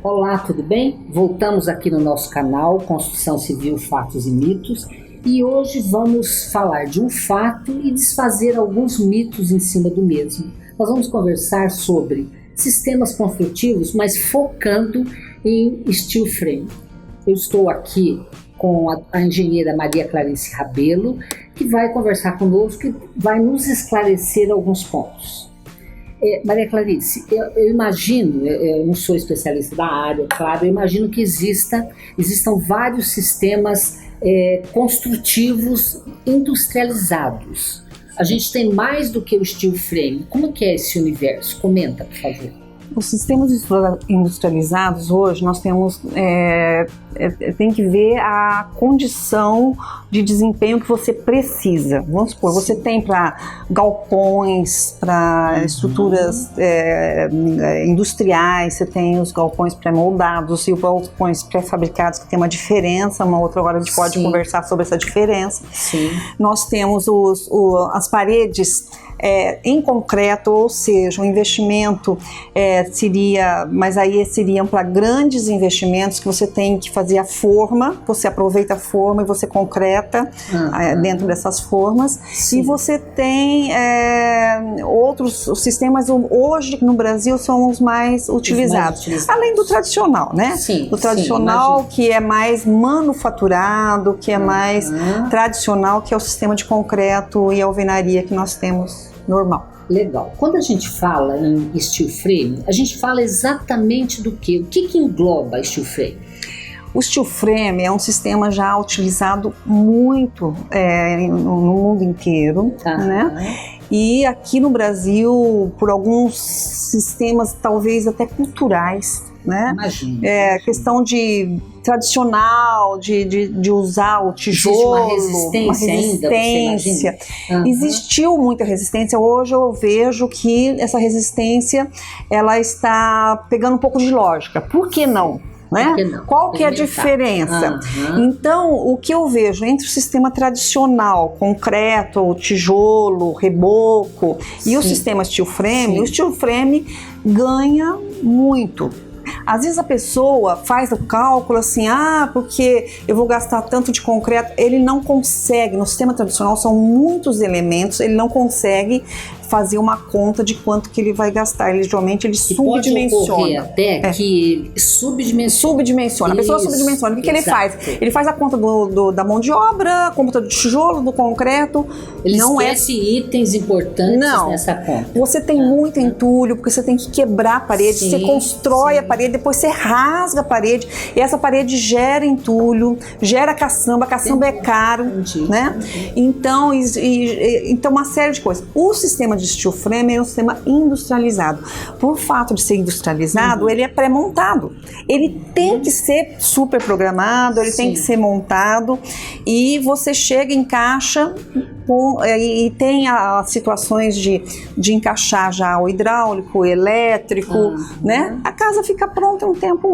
Olá, tudo bem? Voltamos aqui no nosso canal Construção Civil, Fatos e Mitos, e hoje vamos falar de um fato e desfazer alguns mitos em cima do mesmo. Nós vamos conversar sobre sistemas construtivos, mas focando em steel frame. Eu estou aqui com a engenheira Maria Clarice Rabelo, que vai conversar conosco e vai nos esclarecer alguns pontos. Maria Clarice, eu imagino, eu não sou especialista da área, claro, eu imagino que existam vários sistemas construtivos industrializados. A gente tem mais do que o steel frame. Como que é esse universo? Comenta, por favor. Os sistemas industrializados hoje nós temos, tem que ver a condição de desempenho que você precisa. Vamos supor, você tem para galpões, para estruturas industriais, você tem os galpões pré-moldados e os galpões pré-fabricados, que tem uma diferença. Uma outra hora a gente pode conversar sobre essa diferença. Sim. Nós temos as paredes em concreto, ou seja, o investimento mas aí seriam para grandes investimentos que você tem que fazer a forma, você aproveita a forma e você concreta dentro dessas formas. Sim. E você tem outros sistemas, hoje no Brasil são os mais utilizados, além do tradicional, né? Sim, o tradicional, que é mais manufaturado, que é mais tradicional, que é o sistema de concreto e alvenaria que nós temos normal. Legal. Quando a gente fala em steel frame, a gente fala exatamente do quê? O que engloba steel frame? O steel frame é um sistema já utilizado muito no mundo inteiro, né? E aqui no Brasil, por alguns sistemas talvez até culturais, né? Imagina. Questão de tradicional, de usar o tijolo. Existe uma resistência ainda, Existiu muita resistência. Hoje eu vejo que essa resistência ela está pegando um pouco de lógica. Por que não? Né? Qual que é a diferença? Então, o que eu vejo entre o sistema tradicional, concreto, o tijolo, reboco, e o sistema steel frame, o steel frame ganha muito. Às vezes a pessoa faz o cálculo assim, porque eu vou gastar tanto de concreto. Ele não consegue, no sistema tradicional são muitos elementos, ele não consegue fazer uma conta de quanto que ele vai gastar. Ele geralmente subdimensiona. Pode ocorrer até que ele subdimensiona. A pessoa subdimensiona. O que ele faz? Ele faz a conta da mão de obra, a conta do tijolo, do concreto. Ele esquece itens importantes nessa conta. Você tem muito entulho, porque você tem que quebrar a parede, você constrói a parede, depois você rasga a parede, e essa parede gera entulho, gera caçamba. A caçamba é caro, né? Então, uma série de coisas. O sistema de steel frame é um sistema industrializado. Por fato de ser industrializado, ele é pré-montado. Ele tem que ser super programado, ele tem que ser montado, e você chega, encaixa e tem as situações de encaixar já o hidráulico, o elétrico, né? A casa fica pronta em um tempo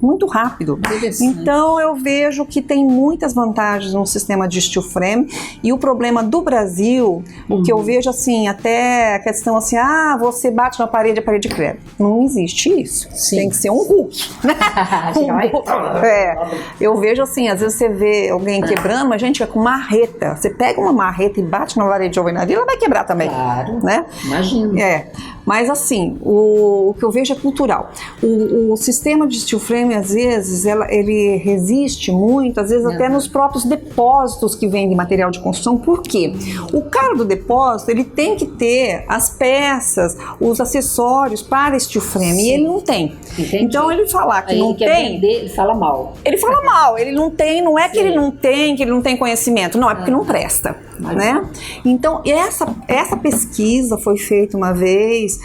muito rápido. Então eu vejo que tem muitas vantagens no sistema de steel frame, e o problema do Brasil, o que eu vejo assim, até a questão assim, você bate na parede, a parede creve. Não existe isso. Tem que ser um Hulk. Eu vejo assim, às vezes você vê alguém quebrando, mas gente, é com marreta. Você pega uma marreta e bate na parede de alvenaria, ela vai quebrar também. Claro, né? Imagina. Mas assim, o que eu vejo é cultural. O sistema de steel frame, às vezes, ele resiste muito, às vezes até nos próprios depósitos que vêm de material de construção. Por quê? O cara do depósito, ele tem que ter as peças, os acessórios para steel frame, e ele não tem. Entendi. Então ele falar que não tem... ele fala mal. Ele fala mal, ele não tem, não é que ele não tem conhecimento, não, é porque não presta. Né? Então, essa pesquisa foi feita uma vez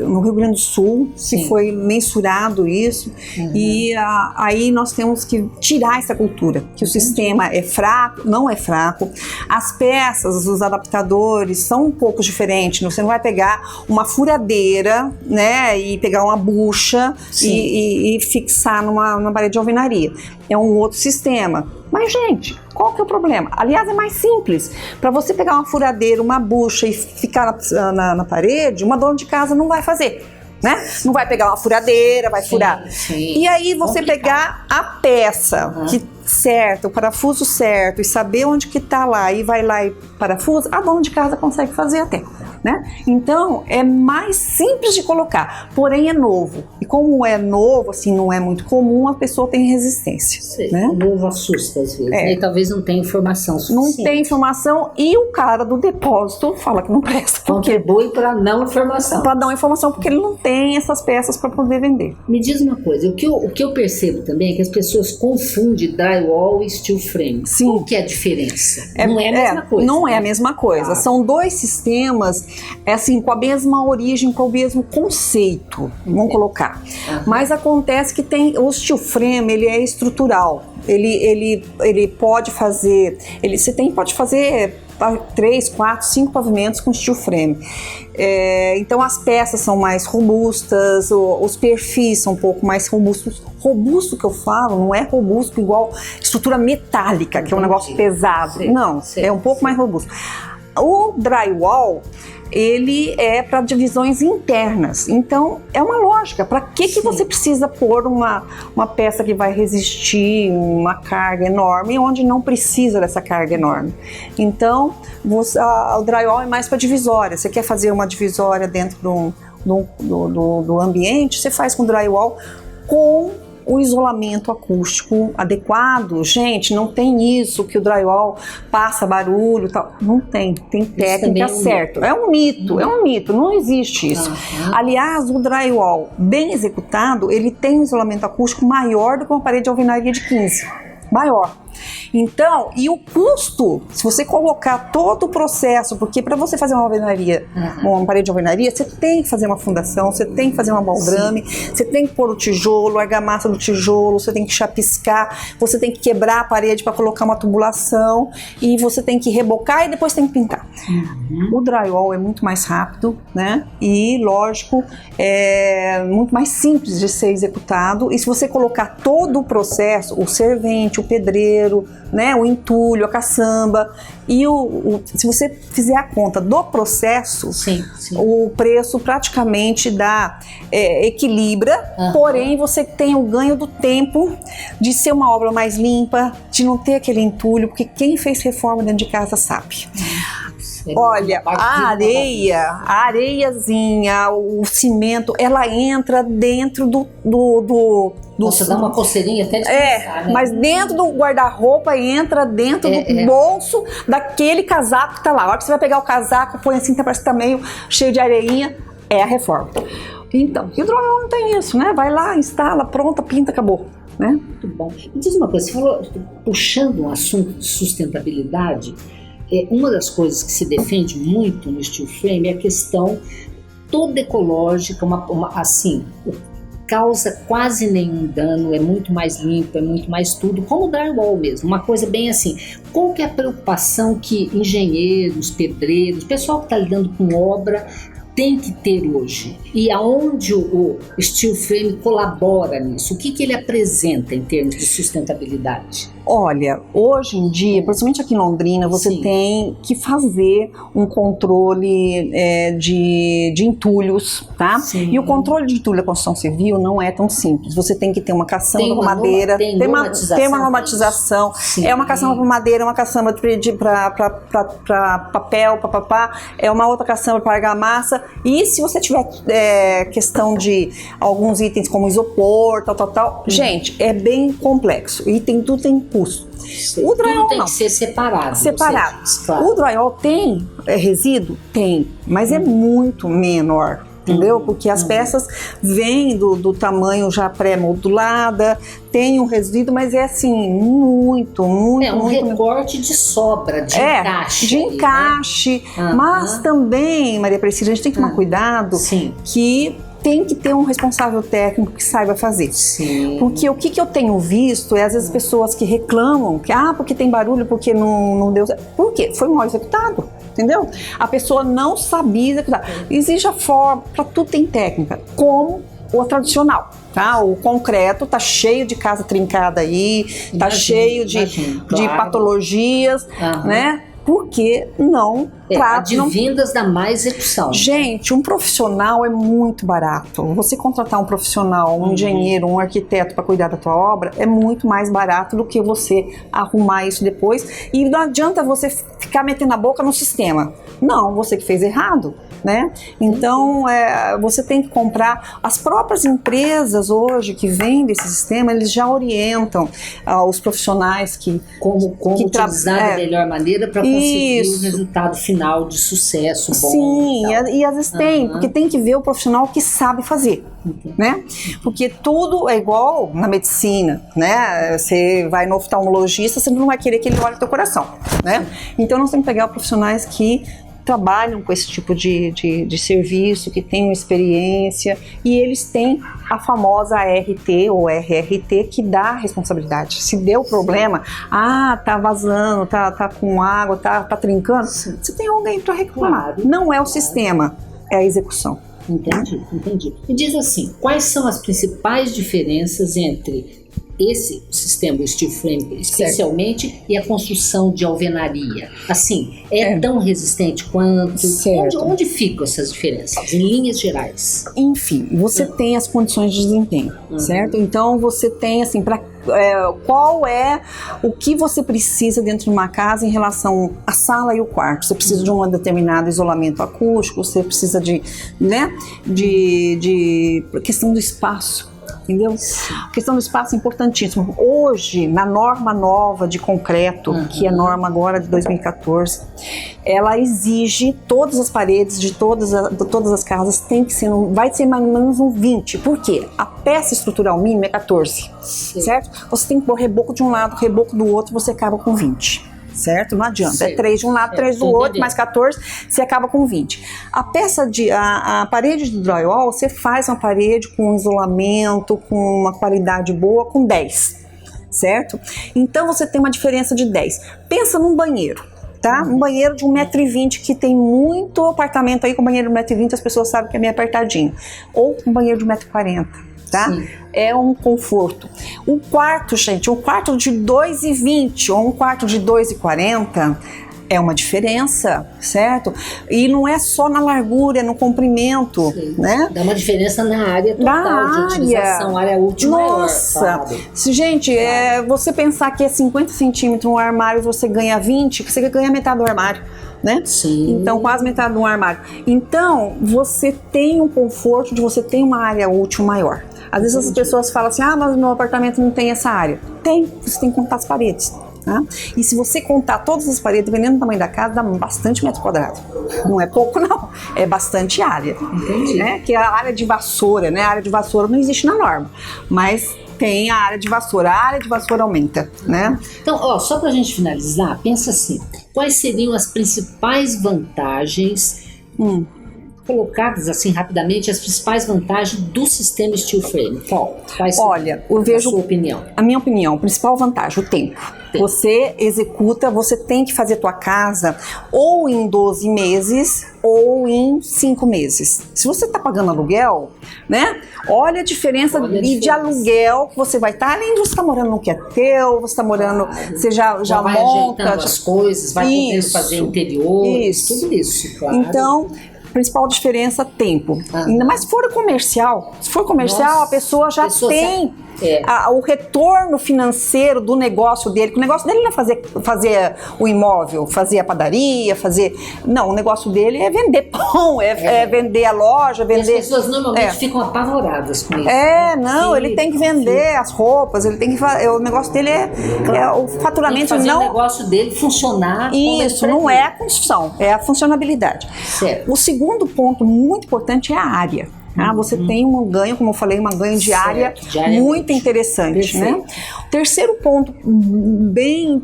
no Rio Grande do Sul, que foi mensurado isso, e aí nós temos que tirar essa cultura, que o sistema é fraco, não é fraco, as peças, os adaptadores são um pouco diferentes, você não vai pegar uma furadeira, né, e pegar uma bucha e fixar numa parede de alvenaria, é um outro sistema. Mas, gente, qual que é o problema? Aliás, é mais simples. Para você pegar uma furadeira, uma bucha e ficar na parede, uma dona de casa não vai fazer. né? Não vai pegar uma furadeira, vai furar. Sim. E aí você pegar a peça que certo, o parafuso certo e saber onde que tá lá e vai lá e parafusa, a dona de casa consegue fazer até, né? Então é mais simples de colocar, porém é novo. E como é novo, assim, não é muito comum, a pessoa tem resistência. Sim, né? O novo assusta às vezes, né? E talvez não tenha informação suficiente. Não tem informação e o cara do depósito fala que não presta. Contribui para não informação. Para não informação, porque ele não tem essas peças para poder vender. Me diz uma coisa, o que eu percebo também é que as pessoas confundem drywall e steel frame. Sim. Qual que é a diferença? Não é a mesma coisa. Não né? é a mesma coisa. São dois sistemas, assim, com a mesma origem, com o mesmo conceito, vamos colocar. Mas acontece que o steel frame, ele é estrutural. Ele pode fazer, pode fazer 3, 4, 5 pavimentos com steel frame. Então as peças são mais robustas, os perfis são um pouco mais robustos. Robusto que eu falo não é robusto igual estrutura metálica, que é um negócio pesado. Não, é um pouco mais robusto. O drywall, ele é para divisões internas, então é uma lógica. Para que você precisa pôr uma peça que vai resistir uma carga enorme onde não precisa dessa carga enorme? Então o drywall é mais para divisória. Você quer fazer uma divisória dentro do ambiente, você faz com drywall com o isolamento acústico adequado. Gente, não tem isso que o drywall passa barulho e tal. Não tem técnica certa. É um mito, não existe isso. Aliás, o drywall bem executado, ele tem um isolamento acústico maior do que uma parede de alvenaria de 15. Maior. Então, e o custo, se você colocar todo o processo, porque para você fazer uma alvenaria, uma parede de alvenaria, você tem que fazer uma fundação, você tem que fazer uma baldrame, você tem que pôr o tijolo, a argamassa do tijolo, você tem que chapiscar, você tem que quebrar a parede para colocar uma tubulação e você tem que rebocar e depois tem que pintar. O drywall é muito mais rápido, né? E, lógico, é muito mais simples de ser executado. E se você colocar todo o processo, o servente, o pedreiro, né, o entulho, a caçamba e se você fizer a conta do processo, o preço praticamente equilibra, porém você tem o ganho do tempo de ser uma obra mais limpa, de não ter aquele entulho, porque quem fez reforma dentro de casa sabe. Olha, a areiazinha, o cimento, ela entra dentro do Nossa, dá uma coceirinha até de pensar, né? Mas dentro do guarda-roupa entra dentro do bolso daquele casaco que tá lá. A hora que você vai pegar o casaco, põe assim, parece que tá meio cheio de areinha, é a reforma. Então, e o drywall não tem isso, né? Vai lá, instala, pronta, pinta, acabou. Né? Muito bom. Me diz uma coisa, você falou, puxando um assunto de sustentabilidade, uma das coisas que se defende muito no steel frame é a questão toda ecológica, assim, causa quase nenhum dano, é muito mais limpo, é muito mais tudo, como o drywall mesmo, uma coisa bem assim. Qual que é a preocupação que engenheiros, pedreiros, pessoal que está lidando com obra tem que ter hoje? E aonde o steel frame colabora nisso? O que ele apresenta em termos de sustentabilidade? Olha, hoje em dia, principalmente aqui em Londrina, você tem que fazer um controle de entulhos, tá? Sim. E o controle de entulho da construção civil não é tão simples. Você tem que ter uma caçamba com madeira, tem uma normatização, é uma caçamba para madeira, uma caçamba para papel, papapá, é uma outra caçamba para argamassa. E se você tiver questão de alguns itens como isopor, tal, gente, é bem complexo e tudo tem custo. O drywall tem que ser separado. Claro. O drywall tem resíduo? Tem, mas é muito menor. Entendeu? Porque as peças vêm do tamanho já pré-modulada, tem um resíduo, mas é assim, muito recorte de sobra, de encaixe. De encaixe, né? Mas também, Maria Priscila, a gente tem que tomar cuidado que tem que ter um responsável técnico que saiba fazer. Sim. Porque o que eu tenho visto é às vezes pessoas que reclamam que porque tem barulho, porque não deu certo. Por quê? Foi mal executado. Entendeu? A pessoa não sabia executar. Exige a forma, para tudo tem técnica, como o tradicional, tá? O concreto tá cheio de casa trincada aí, tá cheio de patologias, né? porque não advindas da má execução. Gente, um profissional é muito barato. Você contratar um profissional, um engenheiro, um arquiteto para cuidar da tua obra é muito mais barato do que você arrumar isso depois. E não adianta você ficar metendo a boca no sistema. Não, você que fez errado, né? Então, você tem que comprar. As próprias empresas hoje que vendem esse sistema, eles já orientam os profissionais como utilizar da melhor maneira para conseguir o resultado final de sucesso bom. Sim, e às vezes tem, porque tem que ver o profissional que sabe fazer, né? Porque tudo é igual na medicina, né? Você vai no oftalmologista, você não vai querer que ele olhe o teu coração, né? Então nós temos que pegar profissionais que trabalham com esse tipo de serviço, que tenham experiência, e eles têm a famosa ART ou RRT que dá a responsabilidade. Se deu problema, tá vazando, tá com água, tá trincando, você tem alguém para reclamar. Claro. Não é o sistema, é a execução. Entendi. Me diz assim, quais são as principais diferenças entre esse sistema, o steel frame especialmente, e a construção de alvenaria? Assim, tão resistente quanto? Onde ficam essas diferenças, em linhas gerais? Enfim, você tem as condições de desempenho, certo? Então você tem assim, qual é o que você precisa dentro de uma casa em relação à sala e o quarto. Você precisa de um determinado isolamento acústico, você precisa de questão do espaço. Entendeu? A questão do espaço é importantíssimo. Hoje, na norma nova de concreto, que é a norma agora de 2014, ela exige todas as paredes de todas as casas tem que ser, vai ser mais ou menos um 20. Por quê? A peça estrutural mínima é 14, certo? Você tem que pôr reboco de um lado, reboco do outro, você acaba com 20. Certo? Não adianta. Certo. É 3 de um lado, 3 do outro, mais 14, você acaba com 20. A parede de drywall, você faz uma parede com isolamento, com uma qualidade boa, com 10, certo? Então você tem uma diferença de 10. Pensa num banheiro, tá? Um banheiro de 1,20 m, que tem muito apartamento aí com banheiro de 1,20 m, as pessoas sabem que é meio apertadinho. Ou um banheiro de 1,40 m. Tá? É um conforto. Um quarto, gente, um quarto de 2,20 ou um quarto de 2,40 é uma diferença, certo? E não é só na largura, é no comprimento, né? Dá uma diferença na área total de utilização, área útil maior. Nossa! Gente, você pensar que é 50 centímetros um armário, você ganha 20, você ganha metade do armário. Né? Sim. Então quase metade de um armário. Então você tem um conforto de você ter uma área útil maior. Às vezes as pessoas falam assim, mas meu apartamento não tem essa área. Tem, você tem que contar as paredes. Tá? E se você contar todas as paredes, dependendo do tamanho da casa, dá bastante metro quadrado. Não é pouco não, é bastante área. Entendi. Né? Que é a área de vassoura, né? A área de vassoura não existe na norma, mas tem a área de vassoura. A área de vassoura aumenta, né? Então, só pra gente finalizar, pensa assim, quais seriam as principais vantagens, colocadas assim rapidamente, as principais vantagens do sistema steel frame? Olha, eu vejo, a sua opinião? A minha opinião, a principal vantagem, o tempo. Você executa, você tem que fazer tua casa ou em 12 meses ou em 5 meses. Se você está pagando aluguel, né? Olha a diferença de aluguel que você vai estar, além de você estar morando no que é teu, você está morando, você já vai monta ajeitando as coisas, vai podendo fazer interior, tudo isso, claro. Então, principal diferença, tempo. Ainda mais se for comercial. Se for comercial, a pessoa já tem o retorno financeiro do negócio dele. O negócio dele não é fazer o imóvel, fazer a padaria, Não, o negócio dele é vender pão, é vender a loja, vender... E as pessoas normalmente ficam apavoradas com isso. Ele tem que vender as roupas, ele tem que o negócio dele o faturamento tem que fazer o negócio dele funcionar. Isso, não é a construção, é a funcionabilidade. Certo. O segundo ponto muito importante é a área. Você tem um ganho, como eu falei, um ganho de área muito interessante, né? O terceiro ponto bem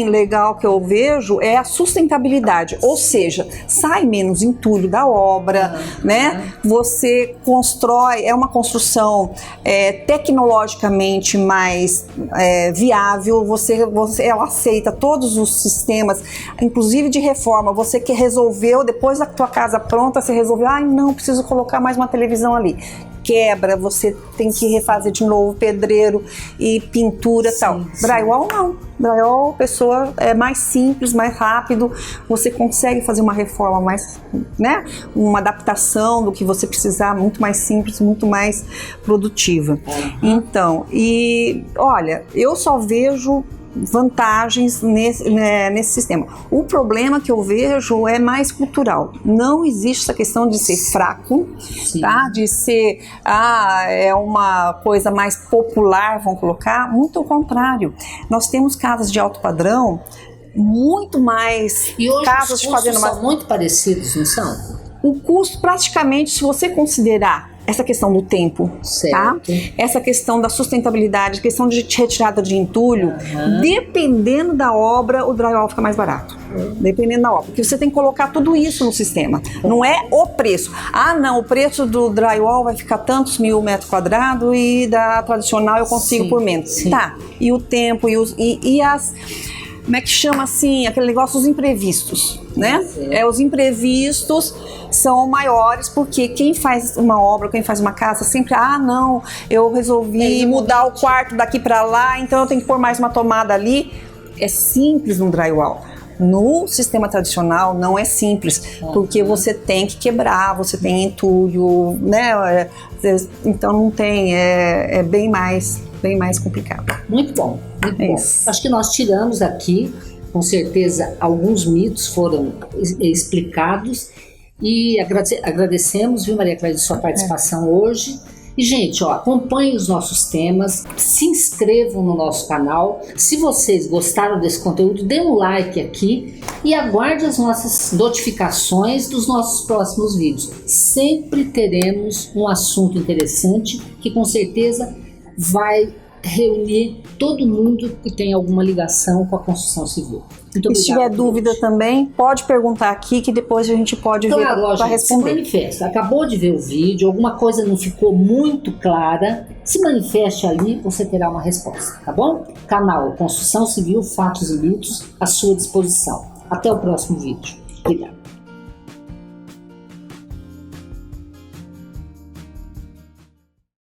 legal que eu vejo é a sustentabilidade, ou seja, sai menos entulho da obra, né? Você constrói, é uma construção tecnologicamente mais viável, ela aceita todos os sistemas, inclusive de reforma. Você que resolveu, depois da tua casa pronta, você resolveu, não, preciso colocar mais uma televisão ali. quebra, você tem que refazer de novo pedreiro e pintura e tal. Drywall não. Drywall, pessoa, é mais simples, mais rápido, você consegue fazer uma reforma mais, né? Uma adaptação do que você precisar, muito mais simples, muito mais produtiva. Então, e olha, eu só vejo vantagens nesse sistema. O problema que eu vejo é mais cultural. Não existe essa questão de ser fraco, tá? De ser é uma coisa mais popular, vamos colocar. Muito ao contrário. Nós temos casas de alto padrão muito mais. E hoje casas os custos fazendo são muito parecidos, não são? O custo, praticamente, se você considerar essa questão do tempo, tá? Essa questão da sustentabilidade, questão de retirada de entulho, dependendo da obra, o drywall fica mais barato. Dependendo da obra, porque você tem que colocar tudo isso no sistema. Não é o preço. Ah, não, o preço do drywall vai ficar tantos mil metros quadrados e da tradicional eu consigo por menos. Tá, e o tempo, e as... Como é que chama assim, aquele negócio dos imprevistos, né? Os imprevistos são maiores porque quem faz uma obra, quem faz uma casa, sempre, não, eu resolvi mudar o quarto daqui para lá, então eu tenho que pôr mais uma tomada ali. É simples no drywall. No sistema tradicional não é simples, porque você tem que quebrar, você tem entulho, né? Então não tem, é bem mais complicado. Muito bom, muito bom. Acho que nós tiramos aqui, com certeza, alguns mitos foram explicados e agradecemos, viu, Maria Cléia, de sua participação hoje. E, gente, acompanhem os nossos temas, se inscrevam no nosso canal. Se vocês gostaram desse conteúdo, dê um like aqui e aguarde as nossas notificações dos nossos próximos vídeos. Sempre teremos um assunto interessante que, com certeza, vai reunir todo mundo que tem alguma ligação com a construção civil. Muito se tiver dúvida também, pode perguntar aqui que depois a gente pode ver para responder. Se manifesta. Acabou de ver o vídeo, alguma coisa não ficou muito clara, se manifeste ali, você terá uma resposta, tá bom? Canal Construção Civil, Fatos e Mitos à sua disposição. Até o próximo vídeo. Obrigada.